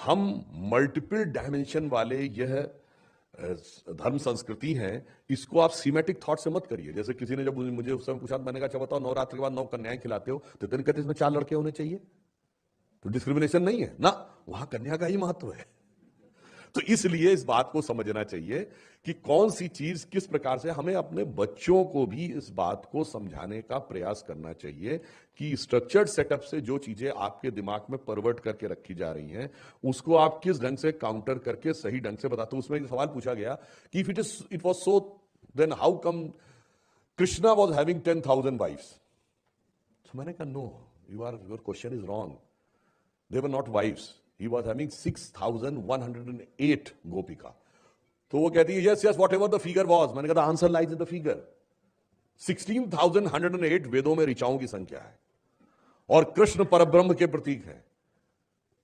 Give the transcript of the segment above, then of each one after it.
हम multiple dimension वाले यह धर्म संस्कृति है, इसको आप सीमेटिक थॉट से मत करिए। जैसे किसी ने जब मुझे उस समय पूछा, मैंने कहा अच्छा बताओ नवरात्र के बाद 9 कन्याएं खिलाते हो, तो दिन कहते इसमें 4 लड़के होने चाहिए, तो डिस्क्रिमिनेशन नहीं है ना, वहां कन्या का ही महत्व है। तो इसलिए इस बात को समझना चाहिए कि कौन सी चीज किस प्रकार से, हमें अपने बच्चों को भी इस बात को समझाने का प्रयास करना चाहिए कि स्ट्रक्चर्ड सेटअप से जो चीजें आपके दिमाग में परवर्ट करके रखी जा रही हैं, उसको आप किस ढंग से काउंटर करके सही ढंग से बताते हो। उसमें एक सवाल पूछा गया कि if it was so, then how come Krishna was having 10,000 wifes. तो मैंने कहा no, your question is wrong, they were not wifes, he was having 6,108 गोपिका। तो वो कहती है yes yes whatever the figure was। मैंने कहा the answer lies in the figure। 16,108 वेदों में ऋचाओं की संख्या है और कृष्ण परब्रह्म के प्रतीक है।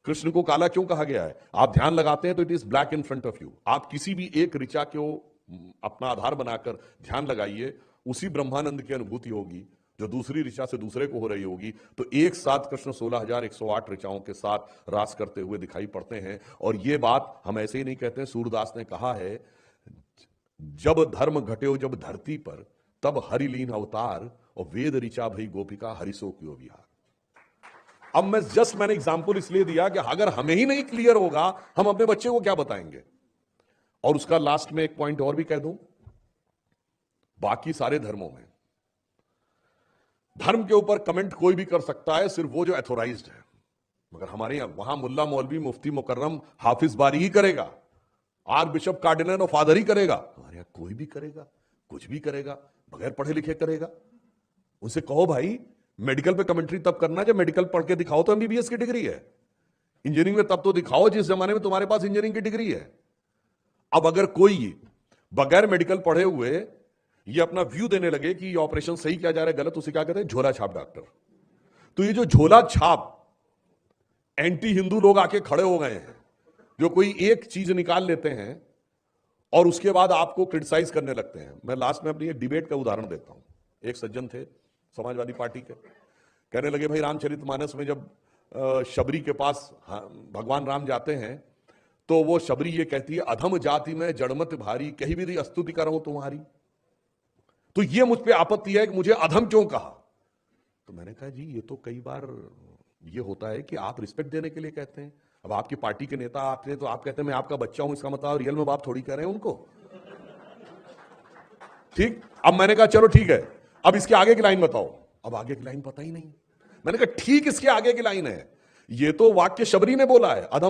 कृष्ण को काला क्यों कहा गया है? आप ध्यान लगाते हैं तो it is black in front of you. आप किसी भी एक ऋचा को अपना आधार बनाकर ध्यान लगाइए, उसी ब्रह्मानंद की अनुभूति होगी जो दूसरी ऋचा से दूसरे को हो रही होगी। तो एक साथ कृष्ण 16,108 ऋचाओं के साथ रास करते हुए दिखाई पड़ते हैं। और ये बात हम ऐसे ही नहीं कहते हैं, सूरदास ने कहा है जब धर्म घटे हो जब धरती पर, तब हरिलीन अवतार, और वेद ऋचा भई गोपिका हरिसो क्यों विहार। अब मैंने एग्जाम्पल इसलिए दिया कि अगर हमें ही नहीं क्लियर होगा, हम अपने बच्चे को क्या बताएंगे। और उसका लास्ट में एक पॉइंट और भी कह दूं, बाकी सारे धर्मों में धर्म के ऊपर कमेंट कोई भी कर सकता है, सिर्फ वो जो एथोराइज्ड है। मगर हमारे यहां वहां मुल्ला मौलवी मुफ्ती मुकर्रम हाफिज बारी ही करेगा, आर्क बिशप कार्डिनल और फादर ही करेगा। हमारे यहां कोई भी करेगा, कुछ भी करेगा, बगैर पढ़े लिखे करेगा। उनसे कहो भाई मेडिकल पे कमेंट्री तब करना जब मेडिकल पढ़ के दिखाओ तो एमबीबीएस की डिग्री है, इंजीनियरिंग में तब तो दिखाओ जिस जमाने में तुम्हारे पास इंजीनियरिंग की डिग्री है। अब अगर कोई बगैर मेडिकल पढ़े हुए ये अपना व्यू देने लगे कि ये ऑपरेशन सही किया जा रहा है गलत, उसे क्या कहते हैं? झोला छाप डॉक्टर। तो ये जो झोला छाप एंटी हिंदू लोग आके खड़े हो गए हैं, जो कोई एक चीज निकाल लेते हैं और उसके बाद आपको क्रिटिसाइज करने लगते हैं। मैं लास्ट में अपनी एक डिबेट का उदाहरण देता हूं। एक सज्जन थे समाजवादी पार्टी के, कहने लगे भाई रामचरितमानस में जब शबरी के पास भगवान राम जाते हैं तो वो शबरी ये कहती है अधम जाति में जड़मत भारी, कहीं भी स्तुति कर रहा हूं तुम्हारी। तो ये मुझ पे आपत्ति है कि मुझे अधम क्यों कहा। तो मैंने कहा जी ये तो कई बार ये होता है कि आप रिस्पेक्ट देने के लिए कहते हैं। अब आपकी पार्टी के नेता आपसे, तो आप कहते हैं मैं आपका बच्चा हूं, इसका मतलब रियल में बाप थोड़ी कह रहे हैं उनको। ठीक, अब मैंने कहा चलो ठीक है, अब इसके आगे की लाइन बताओ। अब आगे की लाइन पता ही नहीं। मैंने कहा ठीक, इसके आगे की लाइन है, ये तो वाक्य शबरी ने बोला है, अधम